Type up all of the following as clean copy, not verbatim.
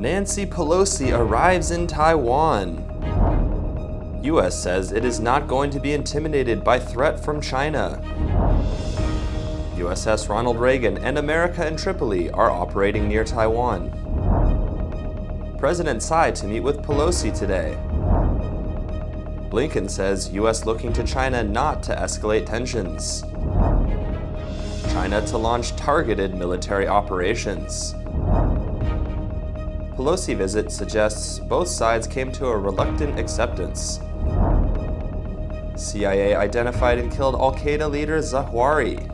Nancy Pelosi arrives in Taiwan. U.S. says it is not going to be intimidated by threat from China. USS Ronald Reagan and America in Tripoli are operating near Taiwan. President Tsai to meet with Pelosi today. Blinken says U.S. looking to China not to escalate tensions. China to launch targeted military operations. Pelosi visit suggests both sides came to a reluctant acceptance. CIA identified and killed Al-Qaeda leader Zawahiri.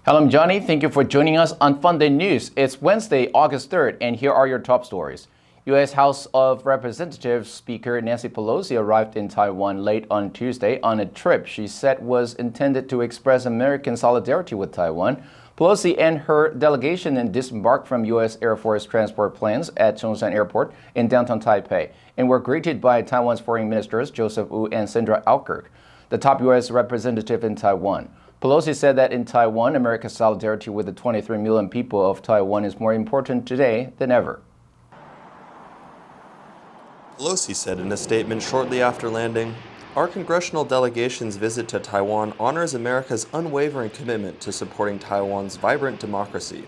Hello, I'm Johnny. Thank you for joining us on FUNDAY News. It's Wednesday, August 3rd, and here are your top stories. U.S. House of Representatives Speaker Nancy Pelosi arrived in Taiwan late on Tuesday on a trip she said was intended to express American solidarity with Taiwan. Pelosi and her delegation disembarked from U.S. Air Force transport planes at Zhongshan Airport in downtown Taipei and were greeted by Taiwan's foreign ministers Joseph Wu and Sandra Alkirk, the top U.S. representative in Taiwan. Pelosi said that in Taiwan, America's solidarity with the 23 million people of Taiwan is more important today than ever. Pelosi said in a statement shortly after landing, "Our congressional delegation's visit to Taiwan honors America's unwavering commitment to supporting Taiwan's vibrant democracy."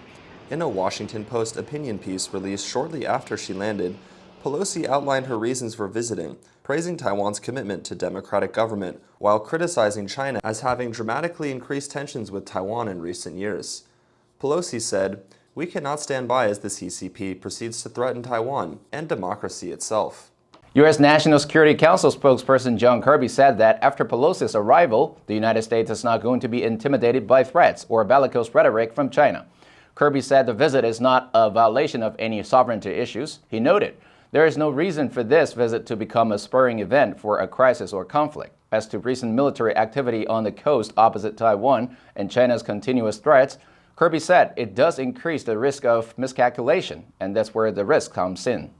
In a Washington Post opinion piece released shortly after she landed, Pelosi outlined her reasons for visiting, praising Taiwan's commitment to democratic government, while criticizing China as having dramatically increased tensions with Taiwan in recent years. Pelosi said, "We cannot stand by as the CCP proceeds to threaten Taiwan and democracy itself." U.S. National Security Council spokesperson John Kirby said that after Pelosi's arrival, the United States is not going to be intimidated by threats or bellicose rhetoric from China. Kirby said the visit is not a violation of any sovereignty issues. He noted, "There is no reason for this visit to become a spurring event for a crisis or conflict. As to recent military activity on the coast opposite Taiwan and China's continuous threats," Kirby said it does increase the risk of miscalculation, and that's where the risk comes in.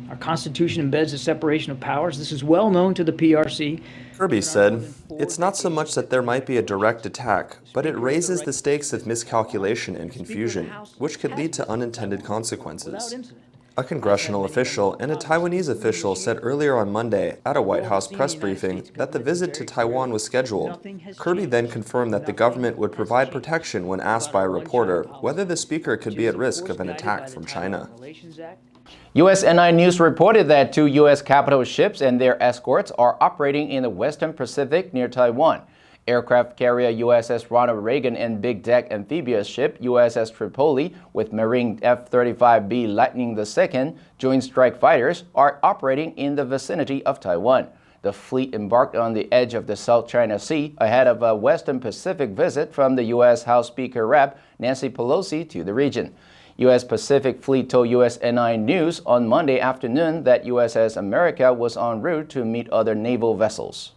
Our Constitution embeds the separation of powers. This is well known to the PRC. Kirby said, "It's not so much that there might be a direct attack, but it raises the stakes of miscalculation and confusion, which could lead to unintended consequences." A congressional official and a Taiwanese official said earlier on Monday at a White House press briefing that the visit to Taiwan was scheduled. Kirby then confirmed that the government would provide protection when asked by a reporter whether the speaker could be at risk of an attack from China. USNI News reported that 2 U.S. capital ships and their escorts are operating in the Western Pacific near Taiwan. Aircraft carrier USS Ronald Reagan and big deck amphibious ship USS Tripoli with Marine F-35B Lightning II Joint Strike Fighters are operating in the vicinity of Taiwan. The fleet embarked on the edge of the South China Sea ahead of a Western Pacific visit from the U.S. House Speaker Rep. Nancy Pelosi to the region. U.S. Pacific Fleet told USNI News on Monday afternoon that USS America was en route to meet other naval vessels.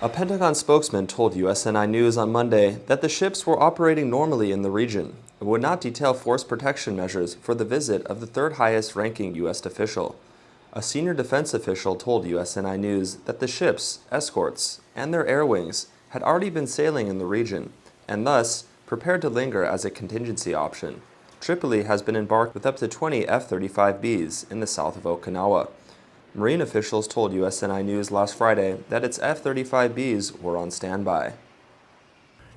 A Pentagon spokesman told USNI News on Monday that the ships were operating normally in the region and would not detail force protection measures for the visit of the third highest ranking U.S. official. A senior defense official told USNI News that the ships, escorts, and their air wings had already been sailing in the region and thus prepared to linger as a contingency option. Tripoli has been embarked with up to 20 F-35Bs in the south of Okinawa. Marine officials told USNI News last Friday that its F-35Bs were on standby.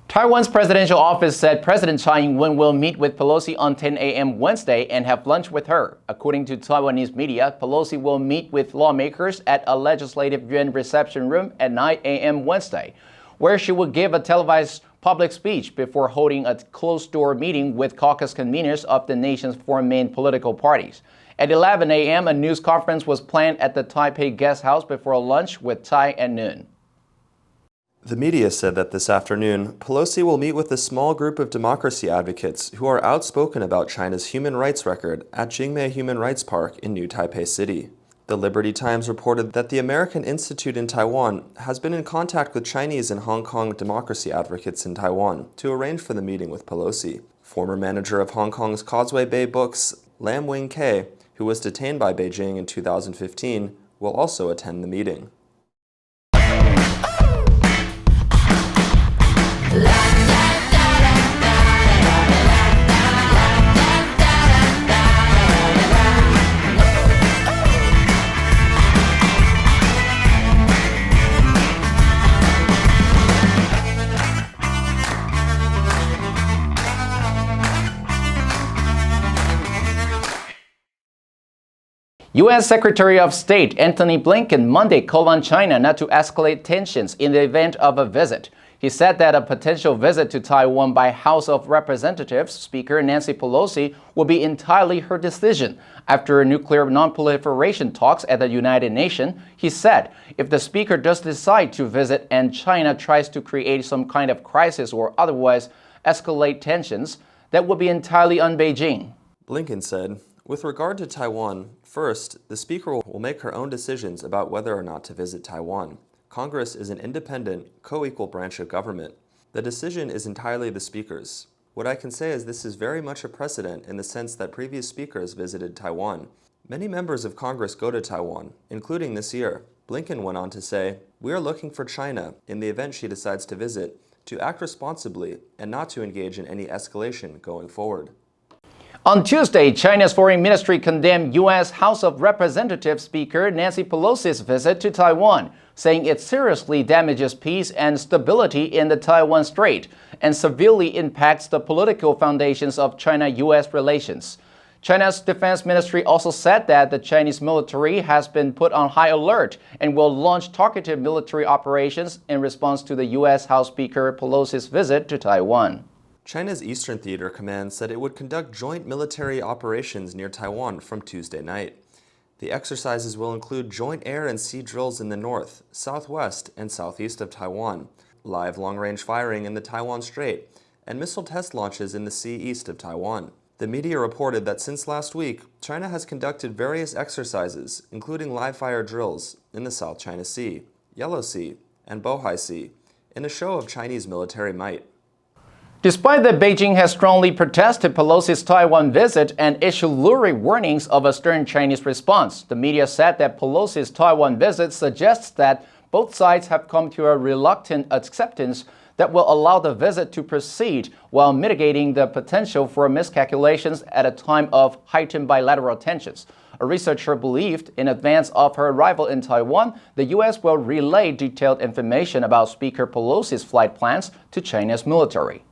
Taiwan's presidential office said President Tsai Ing-wen will meet with Pelosi on 10 a.m. Wednesday and have lunch with her. According to Taiwanese media, Pelosi will meet with lawmakers at a legislative yuan reception room at 9 a.m. Wednesday, where she will give a televised public speech before holding a closed-door meeting with caucus conveners of the nation's 4 main political parties. At 11 a.m., a news conference was planned at the Taipei guest house before lunch with Tsai at noon. The media said that this afternoon, Pelosi will meet with a small group of democracy advocates who are outspoken about China's human rights record at Jingmei Human Rights Park in New Taipei City. The Liberty Times reported that the American Institute in Taiwan has been in contact with Chinese and Hong Kong democracy advocates in Taiwan to arrange for the meeting with Pelosi. Former manager of Hong Kong's Causeway Bay Books, Lam Wing-kei, who was detained by Beijing in 2015, will also attend the meeting. U.S. Secretary of State Antony Blinken Monday called on China not to escalate tensions in the event of a visit. He said that a potential visit to Taiwan by House of Representatives Speaker Nancy Pelosi will be entirely her decision. After nuclear non-proliferation talks at the United Nations, he said if the Speaker does decide to visit and China tries to create some kind of crisis or otherwise escalate tensions, that would be entirely on Beijing. Blinken said, with regard to Taiwan, first, the Speaker will make her own decisions about whether or not to visit Taiwan. Congress is an independent, co-equal branch of government. The decision is entirely the Speaker's. What I can say is this is very much a precedent in the sense that previous Speakers visited Taiwan. Many members of Congress go to Taiwan, including this year. Blinken went on to say, we are looking for China, in the event she decides to visit, to act responsibly and not to engage in any escalation going forward. On Tuesday, China's Foreign Ministry condemned U.S. House of Representatives Speaker Nancy Pelosi's visit to Taiwan, saying it seriously damages peace and stability in the Taiwan Strait and severely impacts the political foundations of China-U.S. relations. China's Defense Ministry also said that the Chinese military has been put on high alert and will launch targeted military operations in response to the U.S. House Speaker Pelosi's visit to Taiwan. China's Eastern Theater Command said it would conduct joint military operations near Taiwan from Tuesday night. The exercises will include joint air and sea drills in the north, southwest, and southeast of Taiwan, live long-range firing in the Taiwan Strait, and missile test launches in the sea east of Taiwan. The media reported that since last week, China has conducted various exercises, including live-fire drills in the South China Sea, Yellow Sea, and Bohai Sea, in a show of Chinese military might. Despite that Beijing has strongly protested Pelosi's Taiwan visit and issued lurid warnings of a stern Chinese response, the media said that Pelosi's Taiwan visit suggests that both sides have come to a reluctant acceptance that will allow the visit to proceed while mitigating the potential for miscalculations at a time of heightened bilateral tensions. A researcher believed in advance of her arrival in Taiwan, the U.S. will relay detailed information about Speaker Pelosi's flight plans to China's military.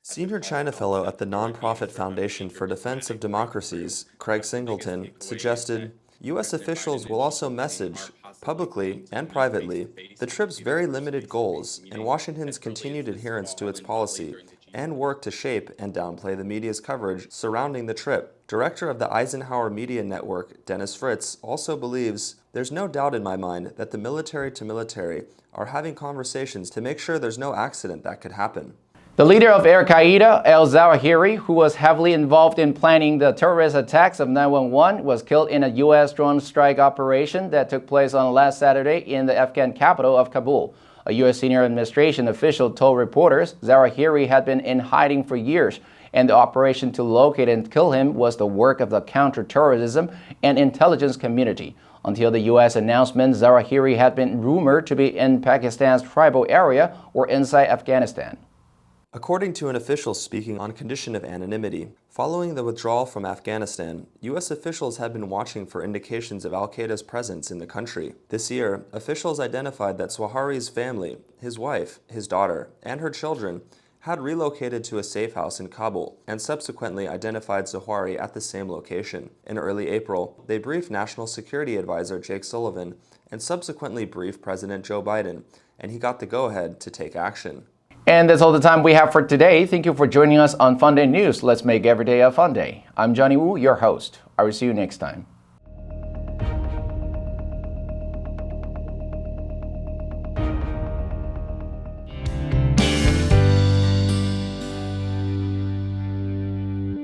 Senior China Fellow at the nonprofit Foundation for Defense of Democracies, Craig Singleton, suggested U.S. officials will also message, publicly and privately, the trip's very limited goals and Washington's continued adherence to its policy, and work to shape and downplay the media's coverage surrounding the trip. Director of the Eisenhower Media Network, Dennis Fritz, also believes, there's no doubt in my mind that the military to military are having conversations to make sure there's no accident that could happen. The leader of Al-Qaeda, Zawahiri, who was heavily involved in planning the terrorist attacks of 9/11, was killed in a U.S. drone strike operation that took place on last Saturday in the Afghan capital of Kabul. A U.S. senior administration official told reporters Zawahiri had been in hiding for years, and the operation to locate and kill him was the work of the counterterrorism and intelligence community. Until the U.S. announcement, Zawahiri had been rumored to be in Pakistan's tribal area or inside Afghanistan. According to an official speaking on condition of anonymity, following the withdrawal from Afghanistan, U.S. officials had been watching for indications of Al-Qaeda's presence in the country. This year, officials identified that Zawahiri's family, his wife, his daughter, and her children had relocated to a safe house in Kabul and subsequently identified Zawahiri at the same location. In early April, they briefed National Security Advisor Jake Sullivan and subsequently briefed President Joe Biden, and he got the go-ahead to take action. And that's all the time we have for today. Thank you for joining us on FUNDAY News. Let's make every day a fun day. I'm Johnny Wu, your host. I will see you next time.